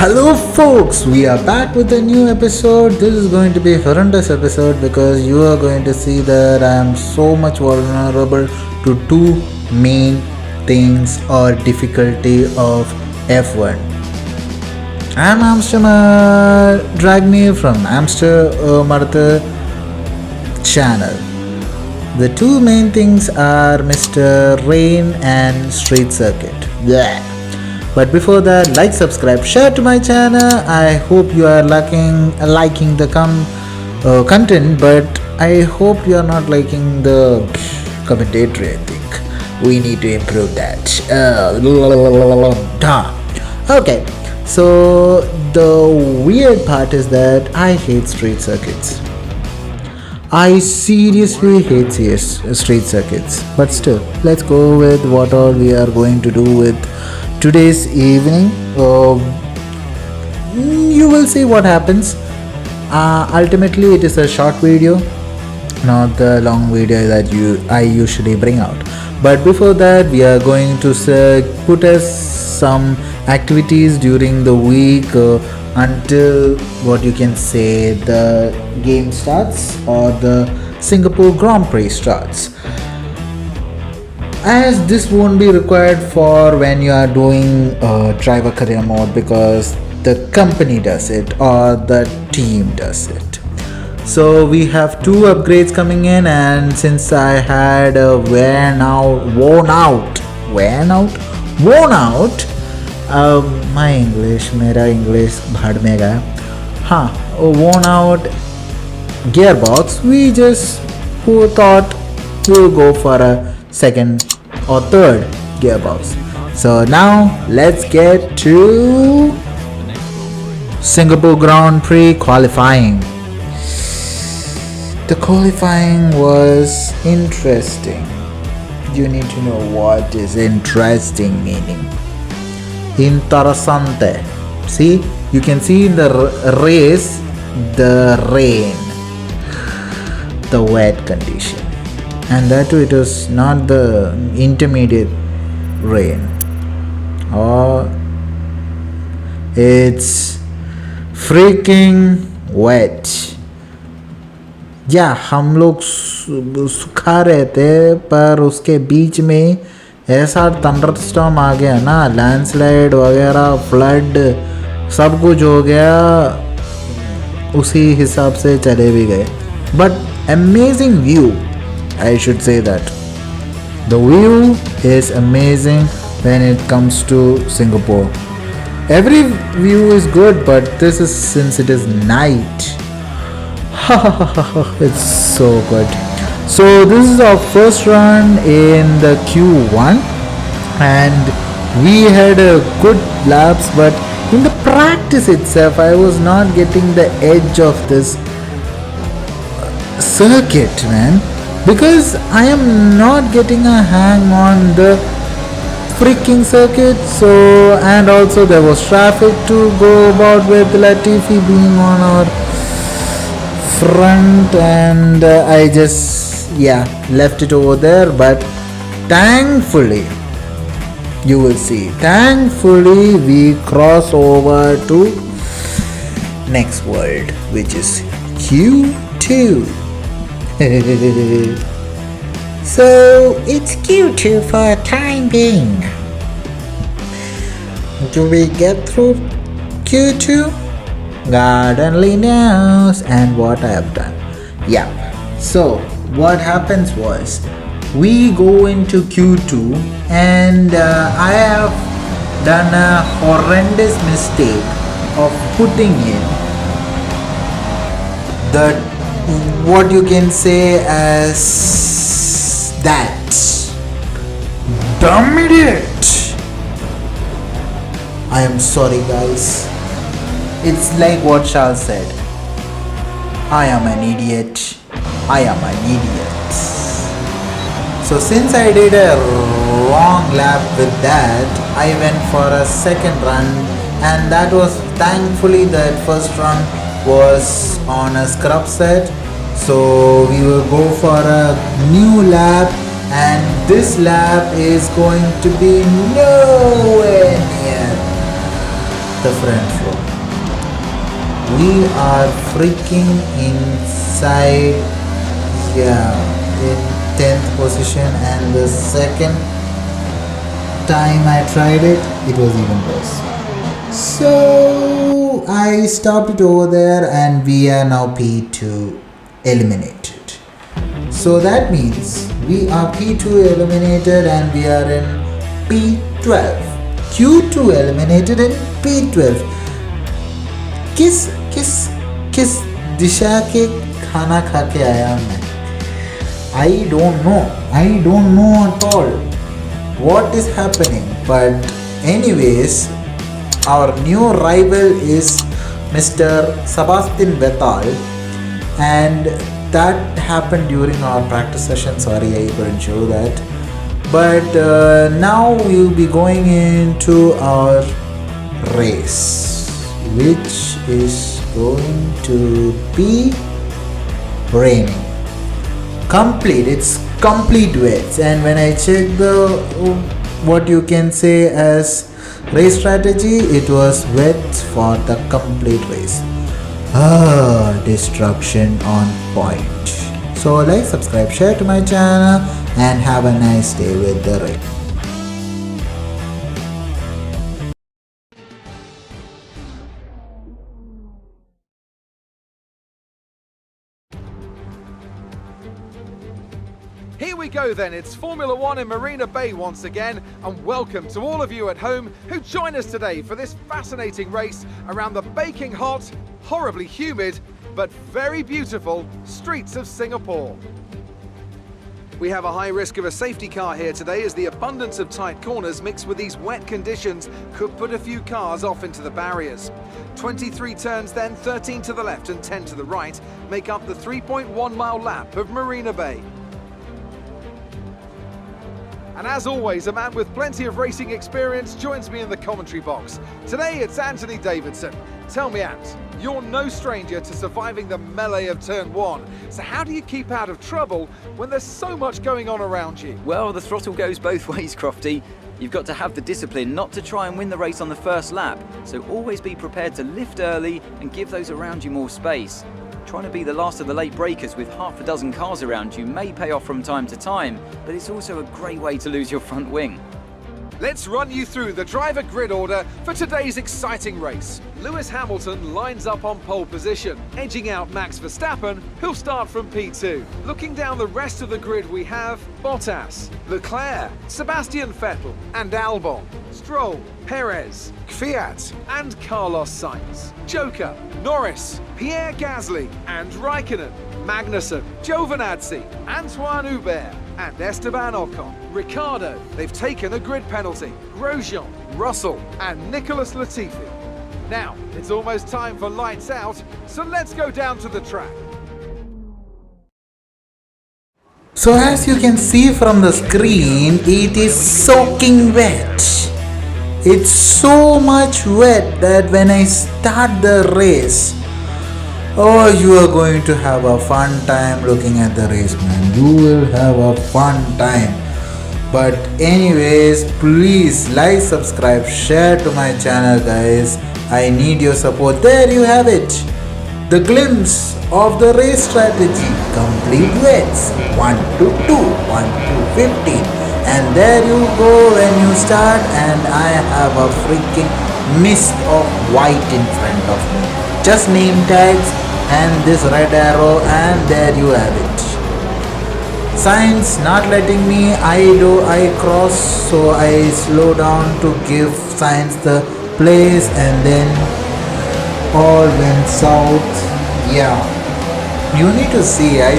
Hello folks, we are back with a new episode. This is going to be a horrendous episode because you are going to see that I am so much vulnerable to two main things or difficulty of F1. I am Dragneel from Amstermadathil channel. The two main things are Mr. Rain and Street Circuit. Blech. But before that, like, subscribe, share to my channel. I hope you are liking the content, but I hope you are not liking the commentary. I think we need to improve that. Okay, so the weird part is that I hate street circuits. I seriously hate street circuits. But still, let's go with what all we are going to do with today's evening. You will see what happens. Ultimately, it is a short video, not the long video that I usually bring out. But before that, we are going to put us some activities during the week until what you can say the game starts or the Singapore Grand Prix starts. As this won't be required for when you are doing driver career mode because the company does it or the team does it. So we have two upgrades coming in, and since I had worn out my English, मेरा English भाड़ में गया. Worn out gearbox, we just thought we'll go for a second or third gearbox. So now let's get to Singapore Grand Prix qualifying. The qualifying was interesting. You need to know what is interesting meaning. Interessante. See, you can see in the race the rain, the wet condition. And that too, it was not the intermediate rain. It's freaking wet. हम लोग सूखा रहे थे, पर उसके बीच में ऐसा thunderstorm आ गया ना, लैंडस्लाइड वगैरह, फ्लड, सब कुछ हो गया. उसी हिसाब से चले भी गए. But amazing view, I should say that. The view is amazing when it comes to Singapore. Every view is good, but this is since it is night. It's so good. So this is our first run in the Q1 and we had a good laps, but in the practice itself I was not getting the edge of this circuit, man. Because I am not getting a hang on the freaking circuit. So, and also there was traffic to go about with Latifi being on our front, and I just left it over there. But thankfully, you will see, thankfully we cross over to next world, which is Q2. So it's Q2 for time being. Do we get through Q2? God only knows, and what I have done. So what happens was, we go into Q2 and I have done a horrendous mistake of putting in the what you can say as that dumb idiot. I am sorry guys. It's like what Charles said. I am an idiot. I am an idiot. So since I did a wrong lap with that, I went for a second run, and that was thankfully that first run was on a scrub set. So we will go for a new lap, and this lap is going to be nowhere near the front row. We are freaking inside, yeah, in 10th position, and the second time I tried it, it was even worse. So I stopped it over there, and we are now P2 eliminated. So that means we are P2 eliminated and we are in P12. Q2 eliminated in P12. किस दिशा के खाना खा के आया मैं? I don't know at all what is happening. But anyways, our new rival is Mr. Sebastian Vettel, and that happened during our practice session. Sorry, I couldn't show that. But now we'll be going into our race, which is going to be raining. It's complete wet. And when I check the what you can say as race strategy, it was wet for the complete race. Destruction on point. So like, subscribe, share to my channel, and have a nice day with the race. Here we go then, it's Formula One in Marina Bay once again, and welcome to all of you at home who join us today for this fascinating race around the baking hot, horribly humid, but very beautiful streets of Singapore. We have a high risk of a safety car here today, as the abundance of tight corners mixed with these wet conditions could put a few cars off into the barriers. 23 turns then, 13 to the left and 10 to the right, make up the 3.1 mile lap of Marina Bay. And as always, a man with plenty of racing experience joins me in the commentary box. Today it's Anthony Davidson. Tell me, Ant, you're no stranger to surviving the melee of turn 1. So how do you keep out of trouble when there's so much going on around you? Well, the throttle goes both ways, Crofty. You've got to have the discipline not to try and win the race on the first lap. So always be prepared to lift early and give those around you more space. Trying to be the last of the late breakers with half a dozen cars around you may pay off from time to time, but it's also a great way to lose your front wing. Let's run you through the driver grid order for today's exciting race. Lewis Hamilton lines up on pole position, edging out Max Verstappen, who'll start from P2. Looking down the rest of the grid, we have Bottas, Leclerc, Sebastian Vettel and Albon, Stroll, Perez, Kvyat and Carlos Sainz, Joker, Norris, Pierre Gasly and Raikkonen, Magnussen, Giovinazzi, Antoine Hubert and Esteban Ocon. Ricciardo, they've taken a grid penalty. Grosjean, Russell and Nicholas Latifi. Now, it's almost time for lights out, so let's go down to the track. So as you can see from the screen, it is soaking wet. It's so much wet that when I start the race, oh, you are going to have a fun time looking at the race, man. You will have a fun time. But anyways, please like, subscribe, share to my channel, guys. I need your support. There you have it. The glimpse of the race strategy. Complete wets. 1 to 2, 1 to 15. And there you go when you start, and I have a freaking mist of white in front of me. Just name tags and this red arrow, and there you have it. Signs not letting me, I cross, so I slow down to give signs the place, and then all went south. Yeah, you need to see. I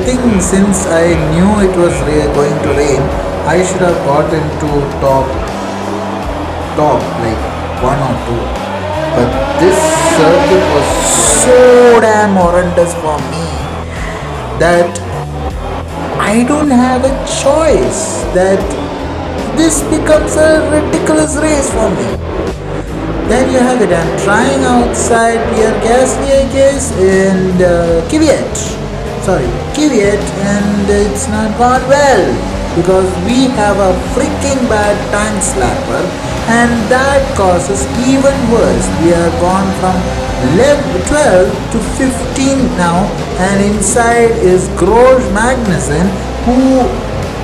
think since I knew it was going to rain, I should have gotten to top like 1 or 2. But this circuit was so damn horrendous for me that I don't have a choice. That this becomes a ridiculous race for me. There you have it. I'm trying outside Pierre Gasly, I guess, and Kvyat, and it's not gone well. because we have a freaking bad tank slapper, and that causes even worse. We are gone from level 12 to 15 now, and inside is Groj Magnussen, who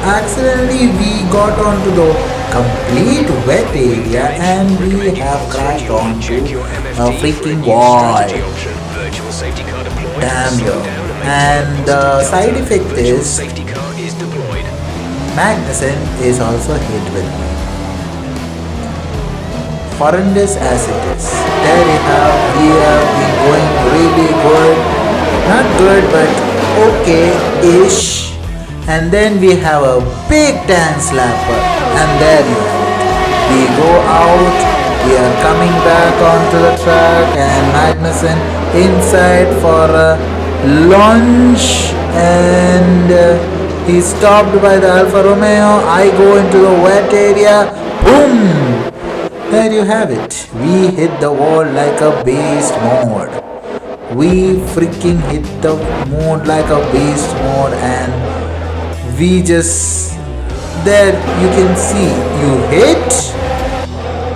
accidentally we got onto the complete wet area and we have crashed onto a freaking wall. Damn you. And the side effect is Magnussen is also hit with me. Horrendous as it is. There you have, we have been going really good. Not good, but okay-ish. And then we have a big tank slapper, and there you have it. We go out, we are coming back onto the track, and Magnussen inside for a launch, and he's stopped by the Alfa Romeo. I go into the wet area, boom! There you have it. We hit the wall like a beast mode. We freaking hit the mode like a beast mode, and we just, there you can see, you hit,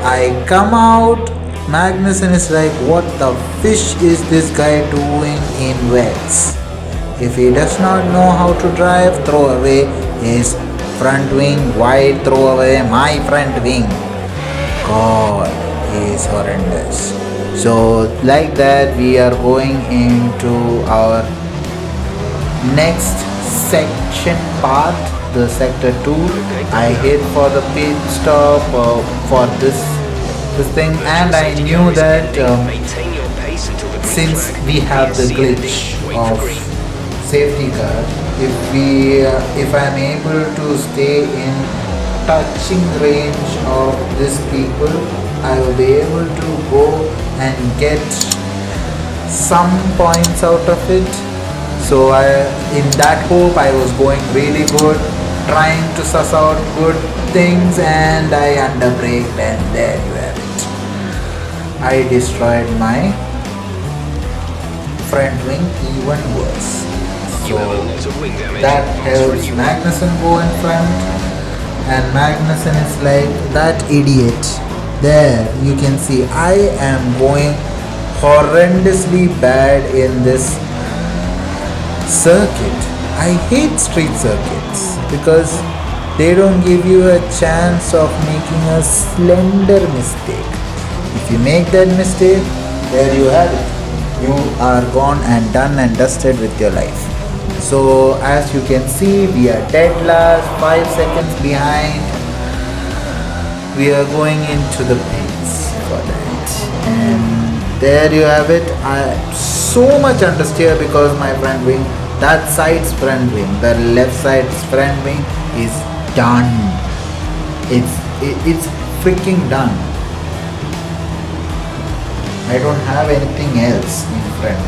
I come out, Magnussen is like, what the fish is this guy doing in wets? If he does not know how to drive, throw away his front wing. Why throw away my front wing? God, he is horrendous. So like that, we are going into our next section part, the sector 2. I hit for the pit stop for this thing, and I knew that since we have the glitch of safety car, if I'm able to stay in touching range of these people, I will be able to go and get some points out of it. So in that hope, I was going really good, trying to suss out good things, and I underbraked, and there you have it. I destroyed my front wing even worse. So that helps Magnussen go in front, and Magnussen is like, that idiot. There you can see I am going horrendously bad in this circuit. I hate street circuits because they don't give you a chance of making a slender mistake. If you make that mistake, there you have it. You are gone and done and dusted with your life. So as you can see, we are dead last, 5 seconds behind. We are going into the pits for that. And there you have it. I so much understeer because my front wing, that side's front wing, the left side's front wing is done. It's freaking done. I don't have anything else in front.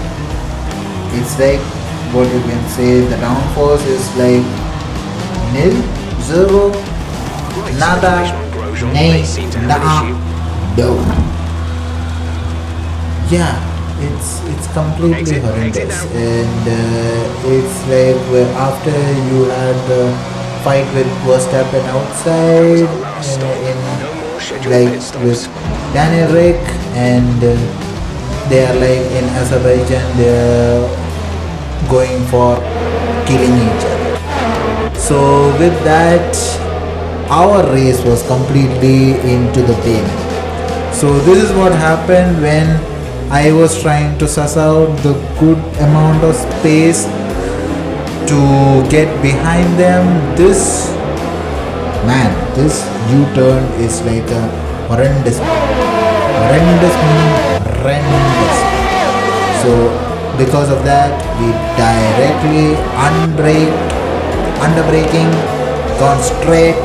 It's like, what you can say, the downforce is like nil, zero, nada, nay, nah, no. Yeah, it's completely horrendous, and it's like after you had the fight with Verstappen outside, like with Daniel Rick, and they are like in Azerbaijan, they are going for killing each other. So with that, our race was completely into the bin. So this is what happened when I was trying to suss out the good amount of space to get behind them. This U-turn is like a horrendous meaning horrendous. So because of that, we directly underbraking, gone straight,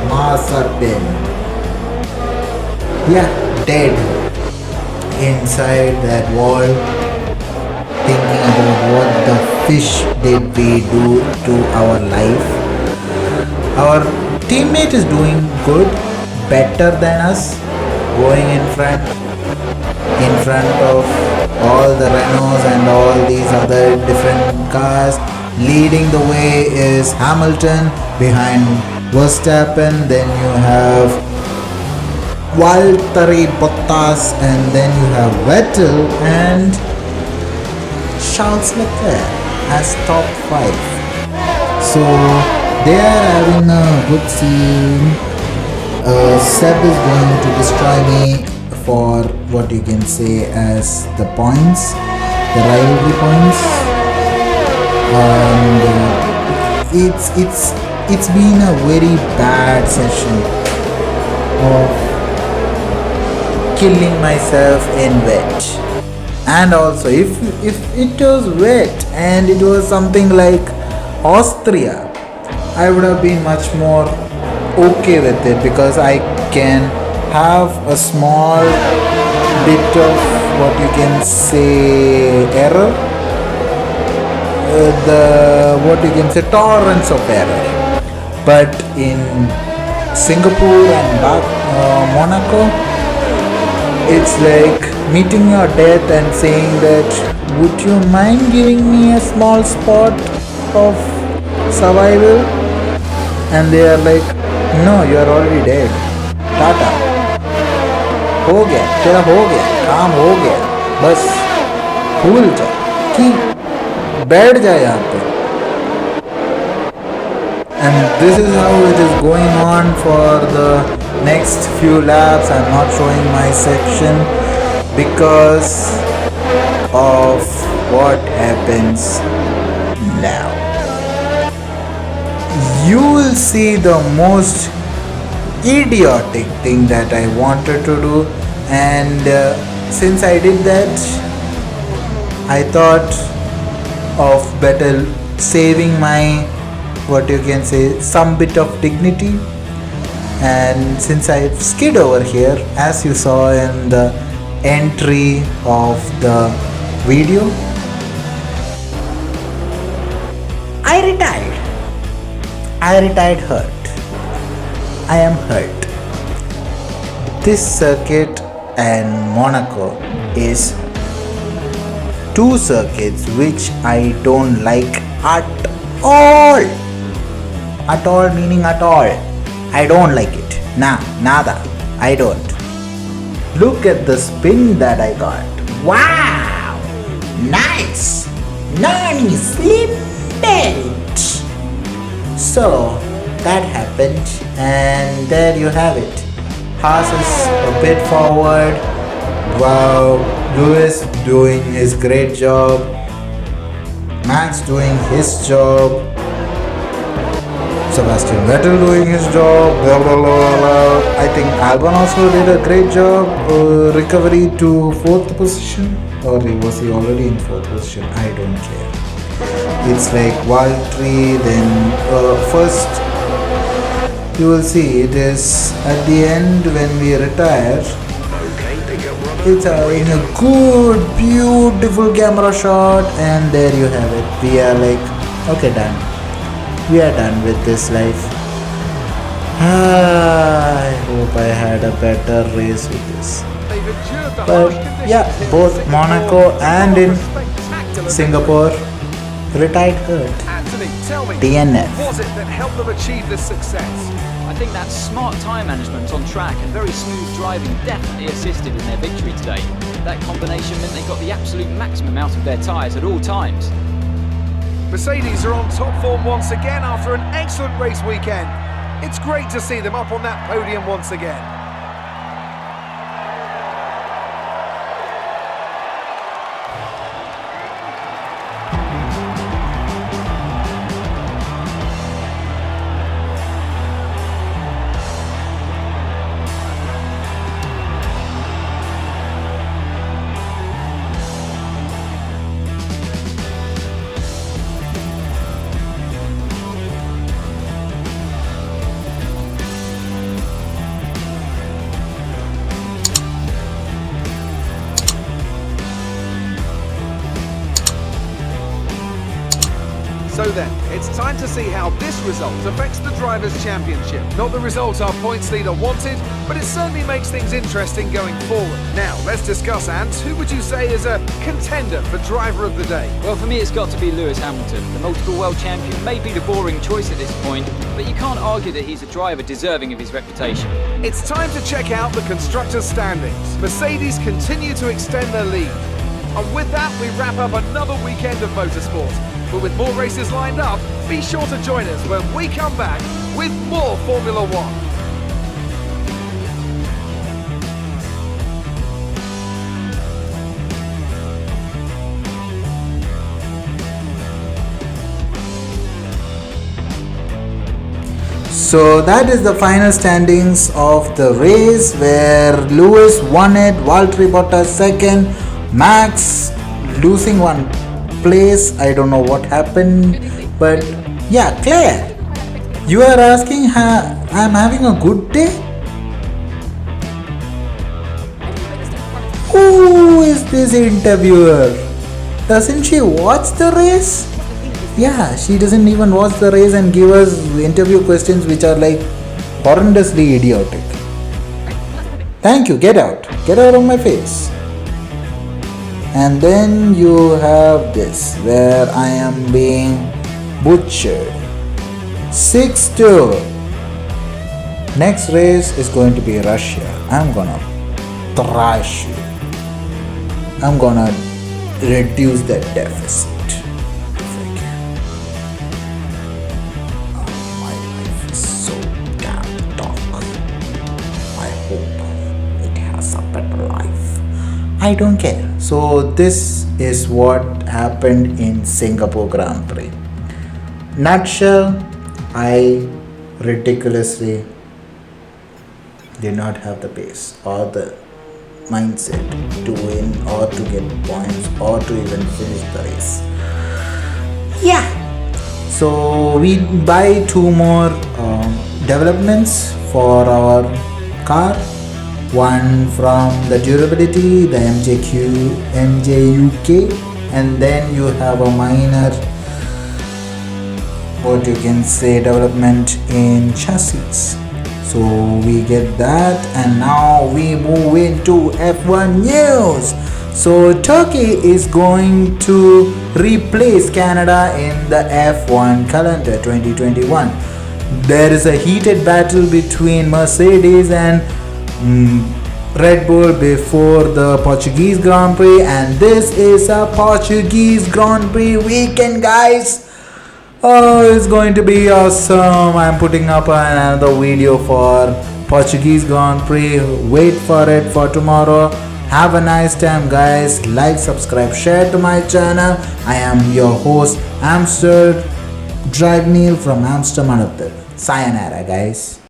Mazepin. Yeah, dead inside that wall, thinking about what the fish did we do to our life. Our teammate is doing good, better than us, going in front of all the Renaults and all these other different cars. Leading the way is Hamilton, behind Verstappen. Then you have Valtteri Bottas, and then you have Vettel and Charles Leclerc as top 5. So they are having a good scene. Seb is going to destroy me for what you can say as the points, the rivalry points, and it's been a very bad session of killing myself in wet. And also if it was wet and it was something like Austria, I would have been much more okay with it, because I can have a small bit of what you can say error, the what you can say tolerance of error. But in Singapore and Monaco, it's like meeting your death and saying that, would you mind giving me a small spot of survival? And they are like, no, you are already dead. Tata. हो गया, तेरा हो गया, काम हो गया, बस भूल जा कि बैठ जा यहाँ पे. And this is how it is going on for the next few laps. I'm not showing my section because of what happens now. You will see the most idiotic thing that I wanted to do, and since I did that, I thought of better saving my what you can say some bit of dignity. And since I skid over here, as you saw in the entry of the video, I retired hurt. I am hurt. This circuit and Monaco is two circuits which I don't like at all. At all meaning at all. I don't like it. Nada. I don't. Look at the spin that I got. Wow! Nice! Nani slipped. So that happened, and there you have it. Haas is a bit forward. Wow, Lewis doing his great job. Max doing his job. Sebastian Vettel doing his job. Blah, blah, blah, blah. I think Albon also did a great job. Recovery to 4th position, or was he already in 4th position? I don't care. It's like Valtteri, then first you will see it is at the end when we retire. It's in a good, beautiful camera shot, and there you have it. We are like, okay, done. We are done with this life. I hope I had a better race with this. But yeah, both Monaco and in Singapore, retired hurt. Anthony, tell me, DNF. what was it that helped them achieve this success? I think that smart tyre management on track and very smooth driving definitely assisted in their victory today. That combination meant they got the absolute maximum out of their tyres at all times. Mercedes are on top form once again after an excellent race weekend. It's great to see them up on that podium once again. So then, it's time to see how this result affects the Drivers' Championship. Not the result our points leader wanted, but it certainly makes things interesting going forward. Now, let's discuss, Ants. Who would you say is a contender for Driver of the Day? Well, for me it's got to be Lewis Hamilton. The multiple world champion may be the boring choice at this point, but you can't argue that he's a driver deserving of his reputation. It's time to check out the constructors' standings. Mercedes continue to extend their lead. And with that, we wrap up another weekend of motorsport. But with more races lined up, be sure to join us when we come back with more Formula One. So that is the final standings of the race, where Lewis won it, Valtteri Bottas second, Max losing one place. I don't know what happened, but yeah, Claire, you are asking I'm having a good day? Who is this interviewer? Doesn't she watch the race? Yeah, she doesn't even watch the race and give us interview questions which are like horrendously idiotic. Thank you, get out of my face. And then you have this, where I am being butchered. 6-2. Next race is going to be Russia. I'm gonna thrash you. I'm gonna reduce that deficit. My life is so damn dark. I hope it has a better life. I don't care. So this is what happened in Singapore Grand Prix. Nutshell, I ridiculously did not have the pace or the mindset to win or to get points or to even finish the race. Yeah. So we buy 2 more developments for our car. One from the durability, the MJUK, and then you have a minor, what you can say, development in chassis. So we get that, and now we move into F1 news. So Turkey is going to replace Canada in the F1 calendar 2021. There is a heated battle between Mercedes and Red Bull before the Portuguese Grand Prix, and this is a Portuguese Grand Prix weekend, guys. Oh, it's going to be awesome. I'm putting up another video for Portuguese Grand Prix. Wait for it for tomorrow. Have a nice time, guys. Like, subscribe, share to my channel. I am your host, Amster Dragneel from Amstermadathil. Sayonara, guys.